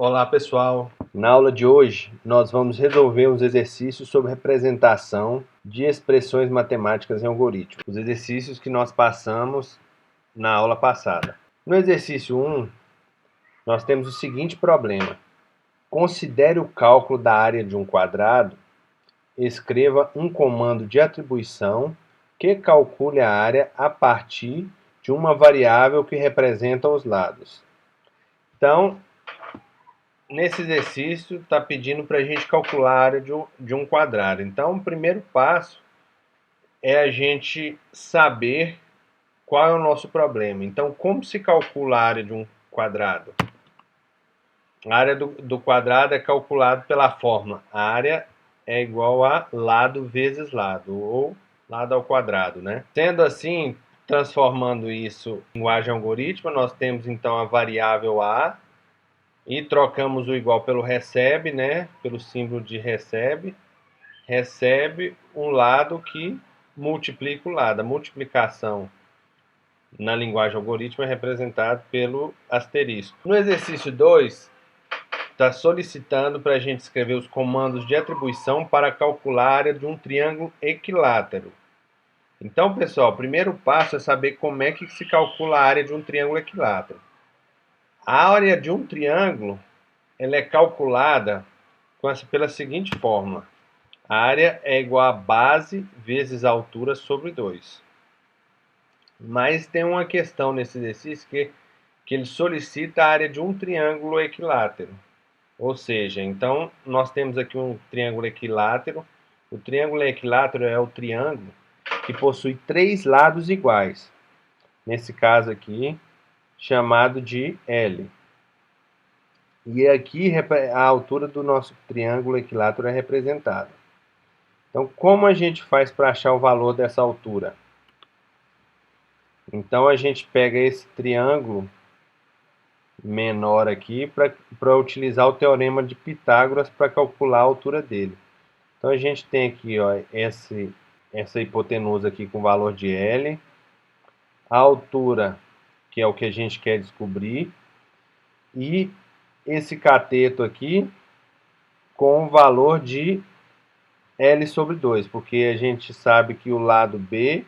Olá pessoal, na aula de hoje nós vamos resolver uns exercícios sobre representação de expressões matemáticas em algoritmos, os exercícios que nós passamos na aula passada. No exercício 1, nós temos o seguinte problema: considere o cálculo da área de um quadrado, escreva um comando de atribuição que calcule a área a partir de uma variável que representa os lados. Então, nesse exercício está pedindo para a gente calcular a área de um quadrado. Então, o primeiro passo é a gente saber qual é o nosso problema. Então, como se calcula a área de um quadrado? A área do quadrado é calculada pela fórmula. A área é igual a lado vezes lado, ou lado ao quadrado, né? Sendo assim, transformando isso em linguagem algorítmica, nós temos então a variável A, e trocamos o igual pelo recebe, né? Pelo símbolo de recebe. Recebe um lado que multiplica o lado. A multiplicação na linguagem algorítmica é representada pelo asterisco. No exercício 2, está solicitando para a gente escrever os comandos de atribuição para calcular a área de um triângulo equilátero. Então, pessoal, o primeiro passo é saber como é que se calcula a área de um triângulo equilátero. A área de um triângulo ela é calculada pela seguinte fórmula: a área é igual a base vezes a altura sobre 2. Mas tem uma questão nesse exercício que ele solicita a área de um triângulo equilátero. Ou seja, então nós temos aqui um triângulo equilátero. O triângulo equilátero é o triângulo que possui 3 lados iguais. Nesse caso aqui, chamado de L. E aqui a altura do nosso triângulo equilátero é representada. Então, como a gente faz para achar o valor dessa altura? Então, a gente pega esse triângulo menor aqui para utilizar o teorema de Pitágoras para calcular a altura dele. Então, a gente tem aqui ó, essa hipotenusa aqui com valor de L, a altura, que é o que a gente quer descobrir, e esse cateto aqui com o valor de L sobre 2, porque a gente sabe que o lado B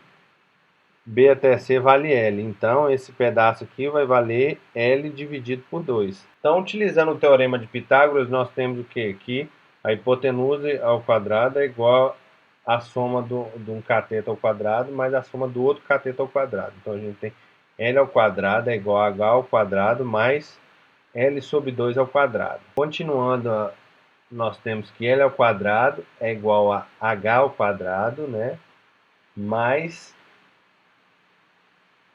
até C vale L. Então, esse pedaço aqui vai valer L dividido por 2. Então, utilizando o teorema de Pitágoras, nós temos o quê? Que a hipotenusa ao quadrado é igual à soma de um cateto ao quadrado mais a soma do outro cateto ao quadrado. Então, a gente tem L ao quadrado é igual a H ao quadrado mais L sobre 2 ao quadrado. Continuando, nós temos que L ao quadrado é igual a H ao quadrado, né? Mais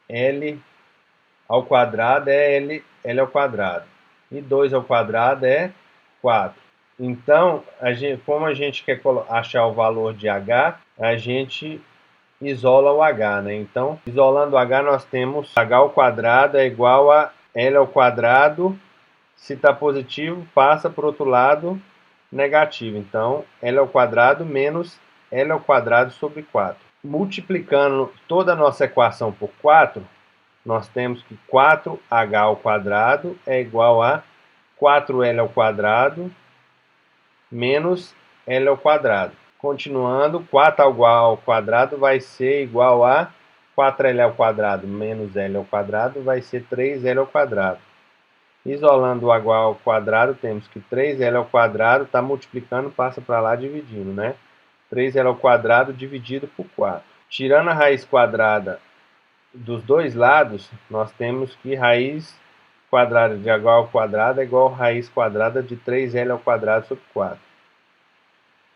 L ao quadrado é L ao quadrado. E 2 ao quadrado é 4. Então, como a gente quer achar o valor de H, a gente isola o H, né? Então, isolando o H, nós temos H ao quadrado é igual a L ao quadrado. Se está positivo, passa para o outro lado negativo. Então, L ao quadrado menos L ao quadrado sobre 4. Multiplicando toda a nossa equação por 4, nós temos que 4h ao quadrado é igual a 4L ao quadrado menos L ao quadrado. Continuando, 4h ao quadrado vai ser igual a 4L ao quadrado menos L ao quadrado vai ser 3L ao quadrado. Isolando o H ao quadrado, temos que 3L ao quadrado está multiplicando, passa para lá dividindo, né? 3L ao quadrado dividido por 4. Tirando a raiz quadrada dos dois lados, nós temos que raiz quadrada de H ao quadrado é igual a raiz quadrada de 3L ao quadrado sobre 4.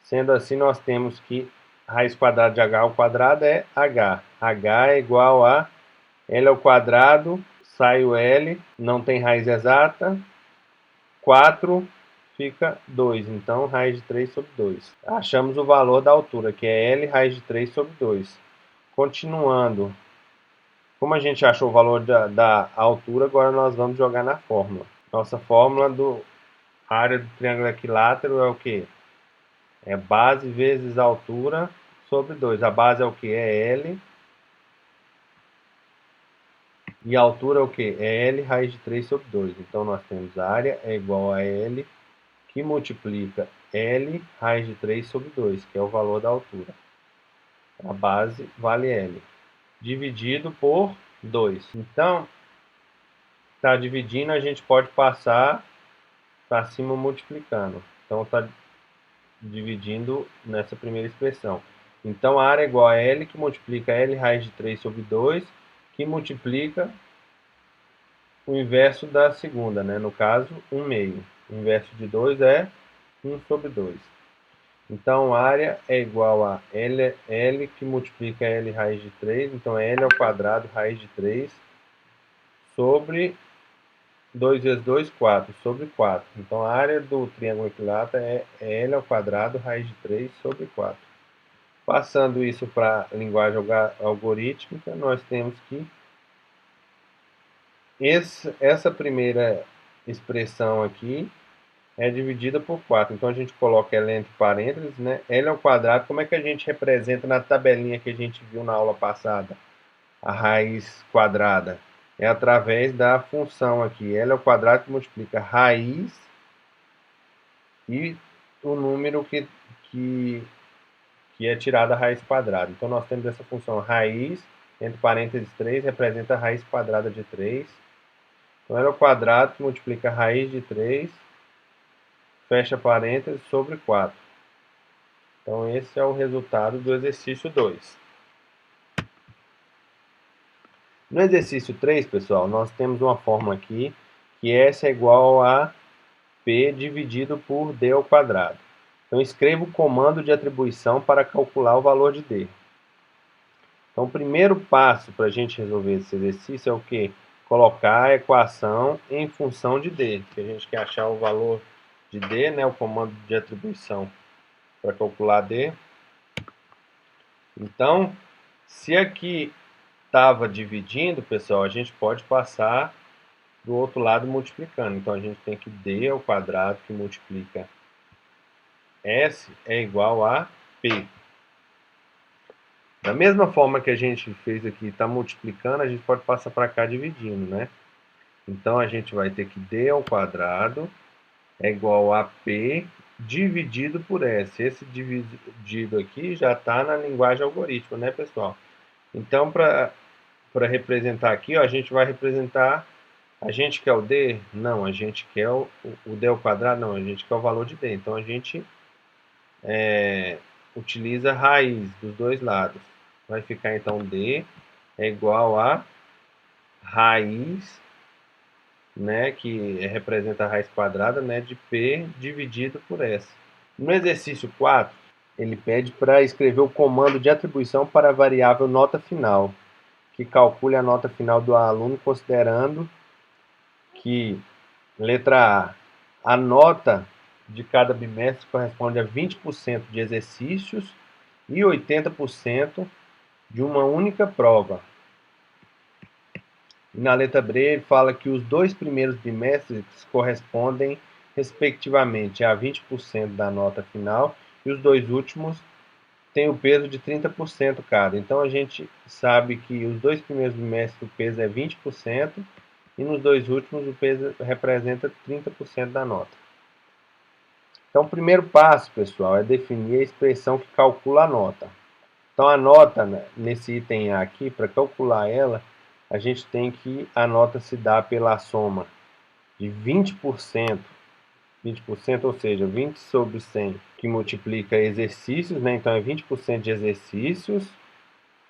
Sendo assim, nós temos que raiz quadrada de H ao quadrado é H. H é igual a L ao quadrado, sai o L, não tem raiz exata, 4 fica 2, então raiz de 3 sobre 2. Achamos o valor da altura, que é L raiz de 3 sobre 2. Continuando, como a gente achou o valor da altura, agora nós vamos jogar na fórmula. Nossa fórmula do área do triângulo equilátero é o que? É base vezes a altura sobre 2. A base é o que? É L. E a altura é o que? É L raiz de 3 sobre 2. Então nós temos a área é igual a L que multiplica L raiz de 3 sobre 2, que é o valor da altura. A base vale L. Dividido por 2. Então, está dividindo, a gente pode passar para cima multiplicando. Então está dividindo nessa primeira expressão. Então a área é igual a L que multiplica L raiz de 3 sobre 2, que multiplica o inverso da segunda, né? No caso, 1 meio. O inverso de 2 é 1 sobre 2. Então a área é igual a L que multiplica L raiz de 3, então é L ao quadrado raiz de 3 sobre 2 vezes 2, 4, sobre 4. Então a área do triângulo equilátero é L ao quadrado raiz de 3 sobre 4. Passando isso para a linguagem algorítmica, nós temos que essa primeira expressão aqui é dividida por 4. Então a gente coloca ela entre parênteses, né? L ao quadrado, como é que a gente representa na tabelinha que a gente viu na aula passada? A raiz quadrada. É através da função aqui, L ao quadrado que multiplica raiz e o número que é tirado a raiz quadrada. Então nós temos essa função raiz, entre parênteses 3, representa a raiz quadrada de 3. Então L ao quadrado que multiplica a raiz de 3, fecha parênteses, sobre 4. Então esse é o resultado do exercício 2. No exercício 3, pessoal, nós temos uma fórmula aqui, que S é igual a P dividido por D ao quadrado. Então escreva o comando de atribuição para calcular o valor de D. Então o primeiro passo para a gente resolver esse exercício é o quê? Colocar a equação em função de D, que a gente quer achar o valor de D, né, o comando de atribuição para calcular D. Então, se aqui estava dividindo, pessoal, a gente pode passar do outro lado multiplicando. Então a gente tem que D ao quadrado que multiplica S é igual a P. Da mesma forma que a gente fez aqui, está multiplicando, a gente pode passar para cá dividindo, né? Então a gente vai ter que D ao quadrado é igual a P dividido por S. Esse dividido aqui já está na linguagem algorítmica, né, pessoal? Então, para representar aqui, ó, a gente vai representar. A gente quer o D? Não, a gente quer o D ao quadrado? Não, a gente quer o valor de D. Então a gente utiliza a raiz dos dois lados. Vai ficar então D é igual a raiz, né, que representa a raiz quadrada, né, de P dividido por S. No exercício 4, ele pede para escrever o comando de atribuição para a variável nota final, que calcule a nota final do aluno considerando que, letra A nota de cada bimestre corresponde a 20% de exercícios e 80% de uma única prova. E na letra B, ele fala que os dois primeiros bimestres correspondem, respectivamente, a 20% da nota final e os dois últimos têm o peso de 30% cada. Então a gente sabe que os dois primeiros bimestres o peso é 20% e nos dois últimos o peso representa 30% da nota. Então o primeiro passo, pessoal, é definir a expressão que calcula a nota. Então a nota, né, nesse item A aqui, para calcular ela, a gente tem que a nota se dá pela soma de 20%, ou seja, 20 sobre 100, que multiplica exercícios, né? Então é 20% de exercícios,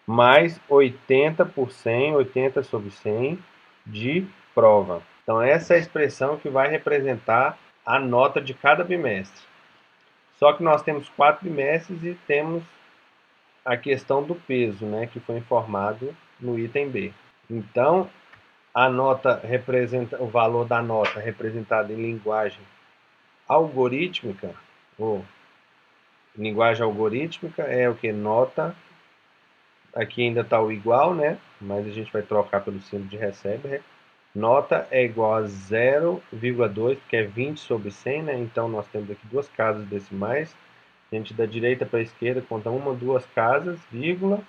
mais 80 por 100, 80 sobre 100 de prova. Então essa é a expressão que vai representar a nota de cada bimestre. Só que nós temos 4 bimestres e temos a questão do peso, né, que foi informado no item B. Então, a nota representa o valor da nota representado em linguagem algorítmica, ou linguagem algorítmica é o que? Nota, aqui ainda está o igual, né? Mas a gente vai trocar pelo símbolo de recebe, né? Nota é igual a 0,2, porque é 20 sobre 100, né? Então nós temos aqui duas casas decimais. A gente da direita para a esquerda conta uma, duas casas, vírgula,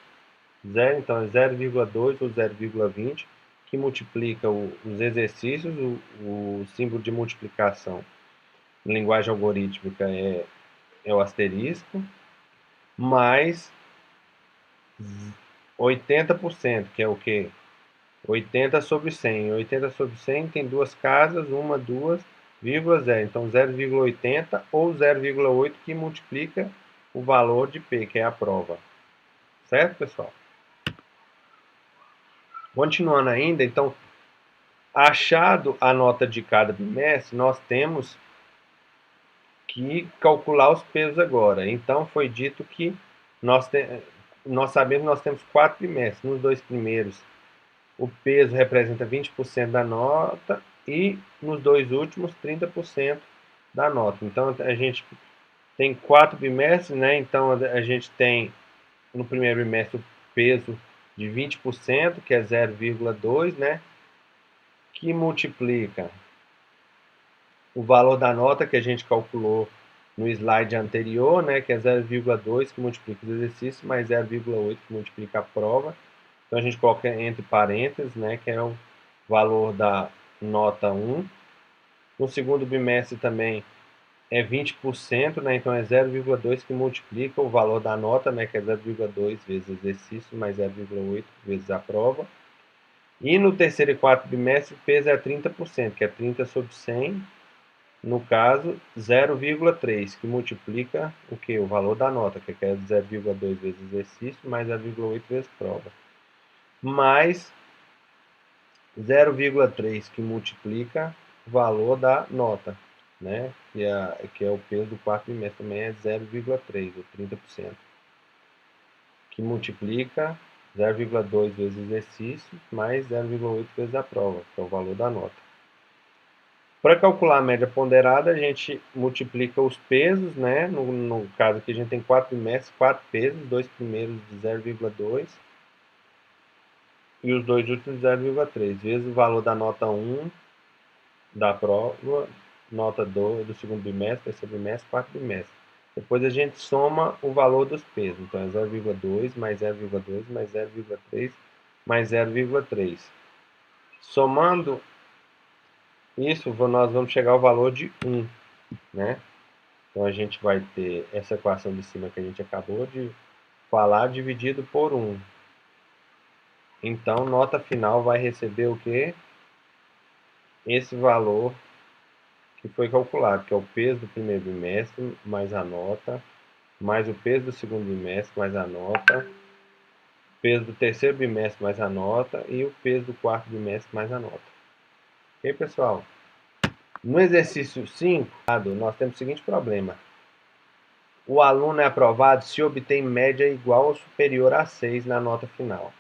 0, então é 0,2 ou 0,20, que que multiplica os exercícios, o símbolo de multiplicação em linguagem algorítmica é o asterisco, mais 80%, que é o quê? 80 sobre 100. 80 sobre 100 tem duas casas, 1, 2, 0. Então 0,80 ou 0,8 que multiplica o valor de P, que é a prova. Certo, pessoal? Continuando ainda, então, achado a nota de cada bimestre, nós temos que calcular os pesos agora. Então, foi dito que nós sabemos que nós temos 4 bimestres. Nos 2 primeiros, o peso representa 20% da nota e nos 2 últimos, 30% da nota. Então, a gente tem 4 bimestres, né? Então, a gente tem no primeiro bimestre o peso de 20%, que é 0,2, né? Que multiplica o valor da nota que a gente calculou no slide anterior, né, que é 0,2 que multiplica os exercícios, mais 0,8 que multiplica a prova. Então a gente coloca entre parênteses, né, que é o valor da nota 1. No segundo bimestre também é 20%, né, então é 0,2 que multiplica o valor da nota, né, que é 0,2 vezes o exercício, mais 0,8 vezes a prova. E no terceiro e quarto bimestre o peso é 30%, que é 30 sobre 100, no caso 0,3, que multiplica o que? O valor da nota, que é 0,2 vezes exercício, mais 0,8 vezes prova. Mais 0,3, que multiplica o valor da nota, né? Que é o peso do quarto bimestre, também é 0,3, ou 30%. Que multiplica 0,2 vezes exercício, mais 0,8 vezes a prova, que é o valor da nota. Para calcular a média ponderada, a gente multiplica os pesos, né? No caso aqui a gente tem 4 bimestres, 4 pesos, 2 primeiros de 0,2 e os 2 últimos de 0,3, vezes o valor da nota 1 da prova, nota 2 do segundo bimestre, terceiro bimestre, quarto bimestre. Depois a gente soma o valor dos pesos, então é 0,2 mais 0,2 mais 0,3 mais 0,3. Somando isso, nós vamos chegar ao valor de 1, né? Então a gente vai ter essa equação de cima que a gente acabou de falar, dividido por 1. Então, nota final vai receber o quê? Esse valor que foi calculado, que é o peso do primeiro bimestre, mais a nota, mais o peso do segundo bimestre, mais a nota, peso do terceiro bimestre, mais a nota, e o peso do quarto bimestre, mais a nota. Ok, pessoal? No exercício 5, nós temos o seguinte problema. O aluno é aprovado se obtém média igual ou superior a 6 na nota final.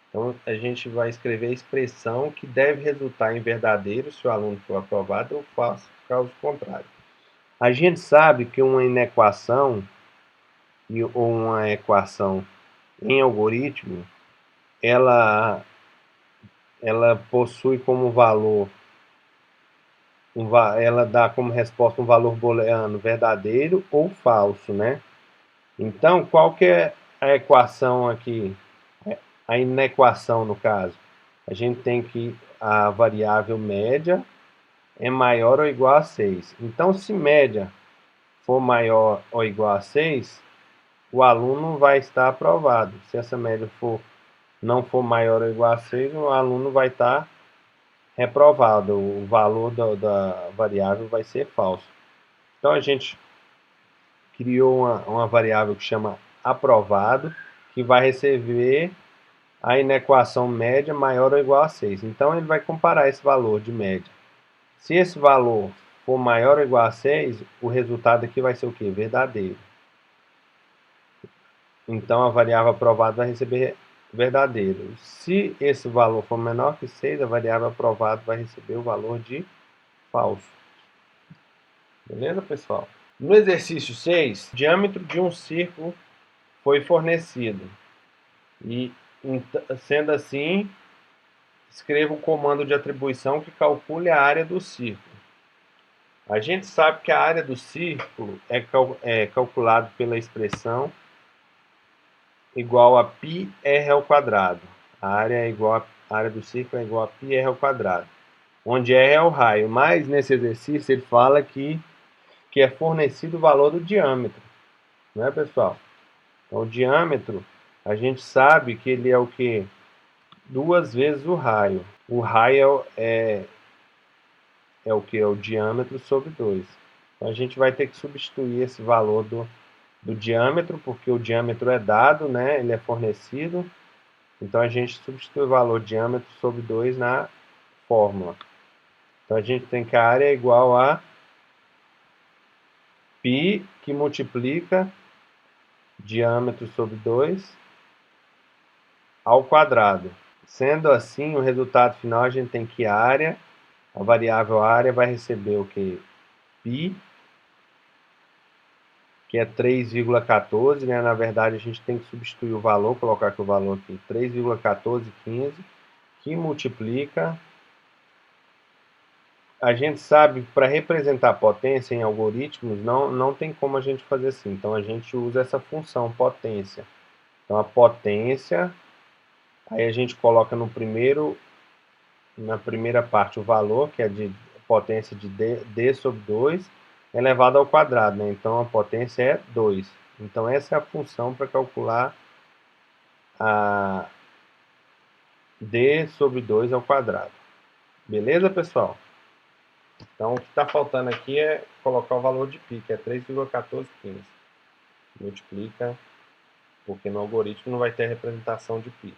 Então, a gente vai escrever a expressão que deve resultar em verdadeiro se o aluno for aprovado ou falso, caso contrário. A gente sabe que uma inequação ou uma equação em algoritmo, ela possui como valor, ela dá como resposta um valor booleano verdadeiro ou falso, né? Então, qual que é a equação aqui? A inequação, no caso. A gente tem que a variável média é maior ou igual a 6. Então, se média for maior ou igual a 6, o aluno vai estar aprovado. Se essa média não for maior ou igual a 6, o aluno vai estar reprovado. O valor da variável vai ser falso. Então, a gente criou uma variável que chama aprovado, que vai receber a inequação média maior ou igual a 6. Então, ele vai comparar esse valor de média. Se esse valor for maior ou igual a 6, o resultado aqui vai ser o quê? Verdadeiro. Então, a variável aprovada vai receber verdadeiro. Se esse valor for menor que 6, a variável aprovada vai receber o valor de falso. Beleza, pessoal? No exercício 6, o diâmetro de um círculo foi fornecido. E, sendo assim, escreva um comando de atribuição que calcule a área do círculo. A gente sabe que a área do círculo é calculada pela expressão igual a πr ao quadrado. A área é igual a área do círculo é igual a πr ao quadrado, onde R é o raio, mas nesse exercício ele fala que é fornecido o valor do diâmetro, não é, pessoal? Então, o diâmetro, a gente sabe que ele é o quê? 2 vezes o raio. O raio é o que? É o diâmetro sobre 2. Então, a gente vai ter que substituir esse valor do diâmetro, porque o diâmetro é dado, né? Ele é fornecido. Então, a gente substitui o valor diâmetro sobre 2 na fórmula. Então, a gente tem que a área é igual a π, que multiplica diâmetro sobre 2 ao quadrado. Sendo assim, o resultado final a gente tem que a variável área vai receber o que? π, que é 3,14, né? Na verdade, a gente tem que substituir o valor, colocar aqui o valor aqui, 3,1415, que multiplica. A gente sabe, para representar potência em algoritmos, não tem como a gente fazer assim. Então, a gente usa essa função potência. Então, a potência, aí a gente coloca na primeira parte o valor, que é de potência de d sobre 2, elevado ao quadrado, né? Então, a potência é 2. Então, essa é a função para calcular a d sobre 2 ao quadrado. Beleza, pessoal? Então, o que está faltando aqui é colocar o valor de π, que é 3,1415. Multiplica, porque no algoritmo não vai ter representação de π.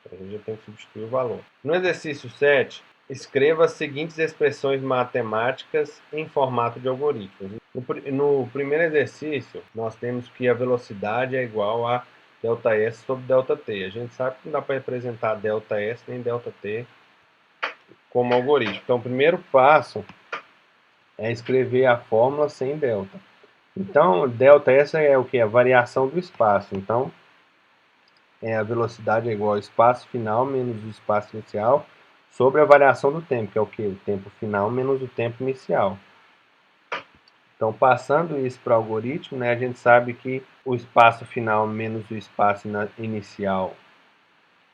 Então, a gente já tem que substituir o valor. No exercício 7, escreva as seguintes expressões matemáticas em formato de algoritmos. No primeiro exercício, nós temos que a velocidade é igual a ΔS sobre ΔT. A gente sabe que não dá para representar ΔS nem ΔT como algoritmo. Então, o primeiro passo é escrever a fórmula sem delta. Então, ΔS é o que? A variação do espaço. Então, a velocidade é igual ao espaço final menos o espaço inicial sobre a variação do tempo, que é o que? O tempo final menos o tempo inicial. Então, passando isso para o algoritmo, né, a gente sabe que o espaço final menos o espaço inicial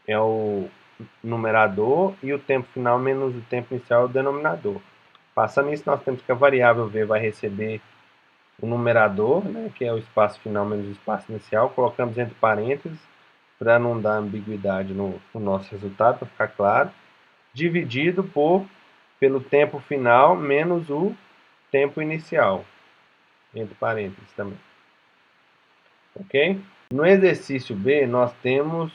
é o numerador e o tempo final menos o tempo inicial é o denominador. Passando isso, nós temos que a variável v vai receber o numerador, né, que é o espaço final menos o espaço inicial, colocamos entre parênteses para não dar ambiguidade no nosso resultado, para ficar claro, dividido pelo tempo final menos o tempo inicial, entre parênteses também. Ok? No exercício B, nós temos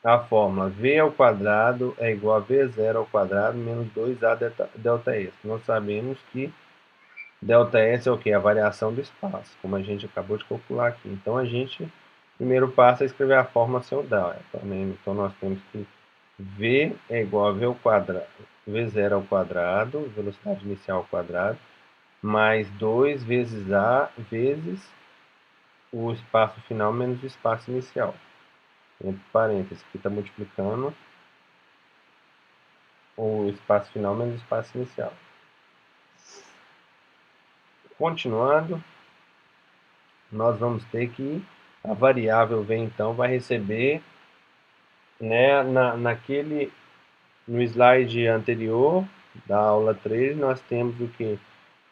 a fórmula v ao quadrado é igual a v0 ao quadrado menos 2a ΔS. Nós sabemos que ΔS é o que? A variação do espaço, como a gente acabou de calcular aqui. Então, a gente, primeiro passo é escrever a fórmula sem o delta. Então, nós temos que v é igual a v ao quadrado, v0 ao quadrado, velocidade inicial ao quadrado, mais 2 vezes a vezes o espaço final menos o espaço inicial. Entre parênteses, que está multiplicando o espaço final menos o espaço inicial. Continuando, nós vamos ter que a variável v então vai receber, né, no slide anterior da aula 3, nós temos o que?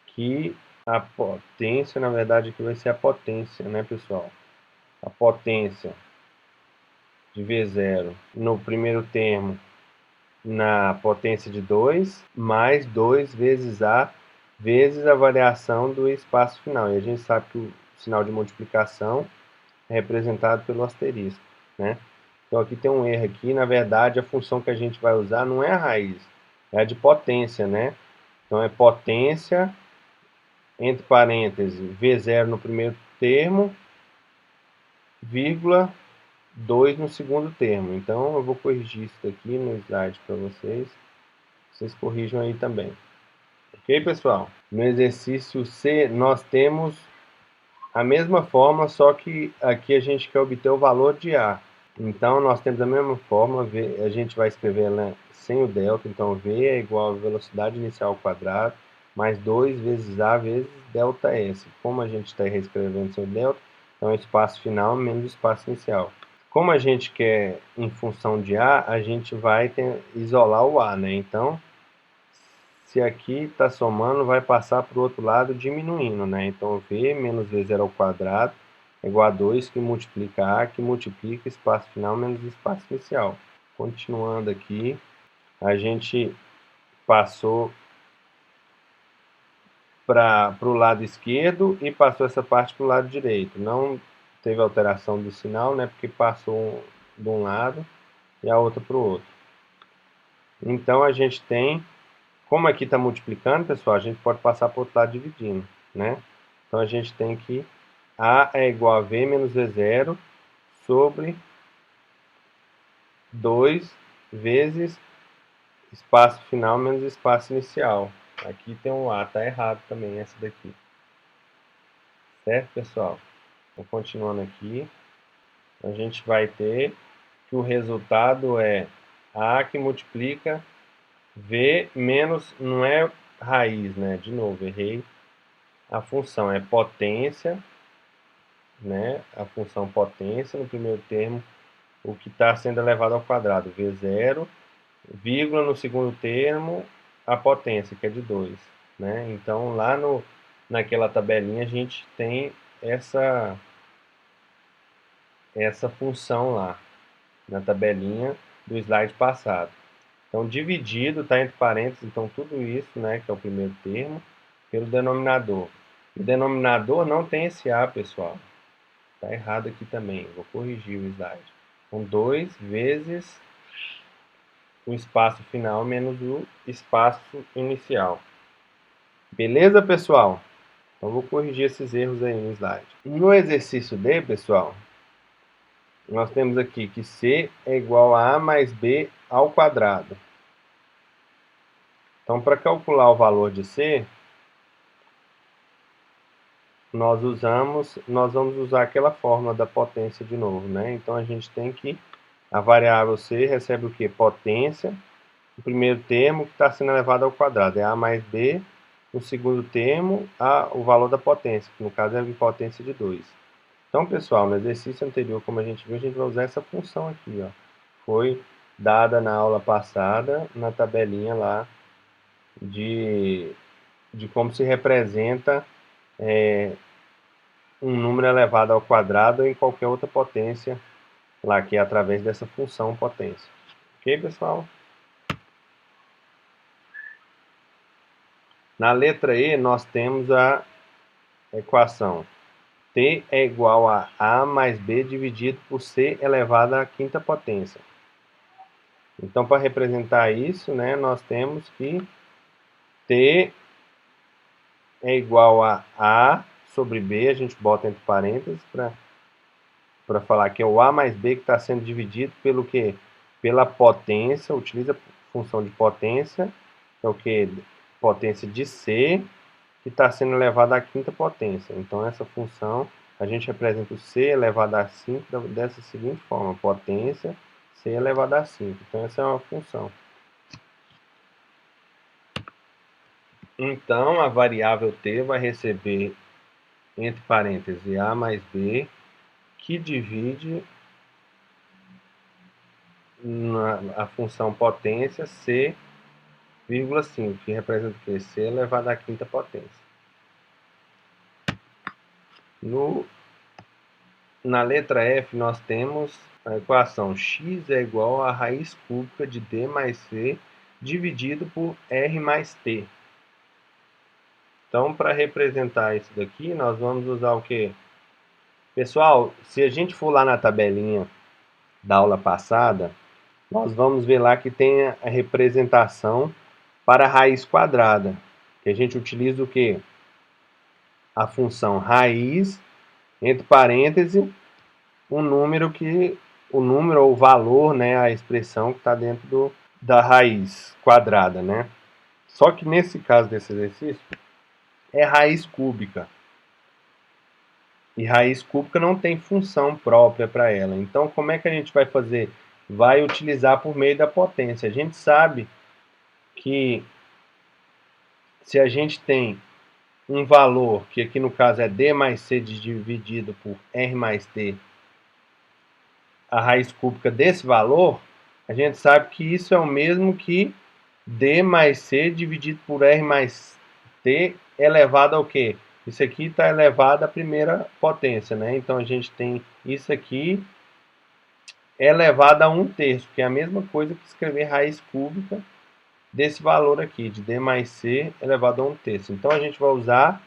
Que a potência, na verdade aqui vai ser a potência, né, pessoal? A potência de V0 no primeiro termo na potência de 2, mais 2 vezes a variação do espaço final. E a gente sabe que o sinal de multiplicação é representado pelo asterisco, né? Então aqui tem um erro aqui, na verdade a função que a gente vai usar não é a raiz, é a de potência, né? Então é potência, entre parênteses, V0 no primeiro termo, vírgula 2 no segundo termo. Então eu vou corrigir isso daqui no slide para vocês. Vocês corrijam aí também. Ok, pessoal? No exercício C, nós temos a mesma forma, só que aqui a gente quer obter o valor de A. Então, nós temos a mesma fórmula, a gente vai escrever ela sem o delta. Então, V é igual a velocidade inicial ao quadrado, mais 2 vezes A vezes ΔS. Como a gente está reescrevendo sem o delta, então é o espaço final menos o espaço inicial. Como a gente quer em função de A, a gente vai isolar o A, né? Então, se aqui está somando, vai passar para o outro lado diminuindo, né? Então, V menos V0 ao quadrado é igual a 2, que multiplica A, que multiplica espaço final menos espaço inicial. Continuando aqui, a gente passou para o lado esquerdo e passou essa parte para o lado direito. Não teve alteração do sinal, né? Porque passou de um lado e a outra para o outro. Então, a gente tem, como aqui está multiplicando, pessoal, a gente pode passar para o outro lado dividindo, né? Então, a gente tem que A é igual a V menos V0 sobre 2 vezes espaço final menos espaço inicial. Aqui tem um A, tá errado também essa daqui. Certo, pessoal? Então, continuando aqui, a gente vai ter que o resultado é A que multiplica V menos, não é raiz, né? De novo, errei. A função é potência, né? A função potência no primeiro termo, o que está sendo elevado ao quadrado, V0, vírgula no segundo termo, a potência, que é de 2, né? Então, lá naquela tabelinha, a gente tem essa função lá, na tabelinha do slide passado. Então, dividido, está entre parênteses, então tudo isso, né, que é o primeiro termo, pelo denominador. O denominador não tem esse A, pessoal. Está errado aqui também, vou corrigir o slide. Então, 2 vezes o espaço final menos o espaço inicial. Beleza, pessoal? Então, vou corrigir esses erros aí no slide. No exercício D, pessoal, nós temos aqui que C é igual a A mais B ao quadrado. Então, para calcular o valor de C, nós vamos usar aquela fórmula da potência de novo, né? Então, a gente tem que, a variável C recebe o quê? Potência, o primeiro termo que está sendo elevado ao quadrado, é A mais B, no segundo termo, o valor da potência, que no caso é a potência de 2. Então, pessoal, no exercício anterior, como a gente viu, a gente vai usar essa função aqui, ó. Foi dada na aula passada, na tabelinha lá de como se representa um número elevado ao quadrado em qualquer outra potência, lá que é através dessa função potência. Ok, pessoal? Na letra E, nós temos a equação T é igual a A mais B dividido por C elevado à quinta potência. Então, para representar isso, né, nós temos que T é igual a A sobre B, a gente bota entre parênteses para falar que é o A mais B que está sendo dividido pelo quê? Pela potência, utiliza a função de potência, que é o que? Potência de C, que está sendo elevado à quinta potência. Então, essa função, a gente representa o C elevado a 5 dessa seguinte forma, potência C elevado a 5. Então, essa é uma função. Então, a variável t vai receber, entre parênteses, A mais B, que divide a função potência C, 5, que representa o quê? C elevado à quinta potência. Na letra F, nós temos a equação x é igual a raiz cúbica de D mais C dividido por R mais T. Então, para representar isso daqui, nós vamos usar o quê? Pessoal, se a gente for lá na tabelinha da aula passada, nós vamos ver lá que tem a representação para a raiz quadrada, que a gente utiliza o quê? A função raiz, entre parênteses, o número ou o valor, né, a expressão que está dentro da raiz quadrada, né? Só que nesse caso desse exercício, é raiz cúbica. E raiz cúbica não tem função própria para ela. Então, como é que a gente vai fazer? Vai utilizar por meio da potência. A gente sabe que se a gente tem um valor, que aqui no caso é D mais C dividido por R mais T, a raiz cúbica desse valor, a gente sabe que isso é o mesmo que D mais C dividido por R mais T elevado ao quê? Isso aqui está elevado à primeira potência, né? Então a gente tem isso aqui elevado a 1/3, que é a mesma coisa que escrever raiz cúbica desse valor aqui, de D mais C elevado a 1/3. Então a gente vai usar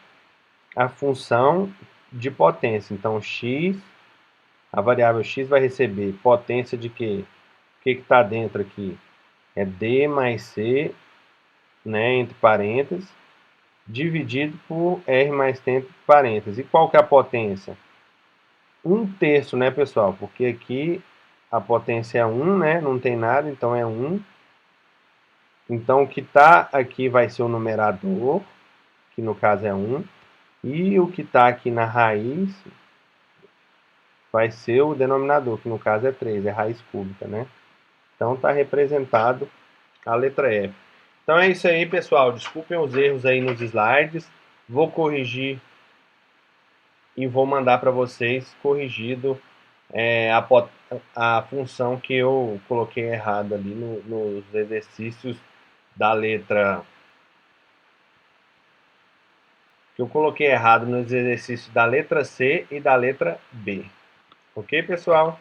a função de potência. Então x, a variável x vai receber potência de quê? O que está dentro aqui? É D mais C, né, entre parênteses, dividido por R mais T entre parênteses. E qual que é a potência? 1/3, né, pessoal? Porque aqui a potência é 1, né? Não tem nada, então é 1. Então o que está aqui vai ser o numerador, que no caso é 1. E o que está aqui na raiz vai ser o denominador, que no caso é 3, é raiz cúbica, né? Então está representado a letra F. Então é isso aí, pessoal. Desculpem os erros aí nos slides. Vou corrigir e vou mandar para vocês corrigido a função que eu coloquei errado ali nos exercícios da letra... Que eu coloquei errado nos exercícios da letra C e da letra B. Ok, pessoal?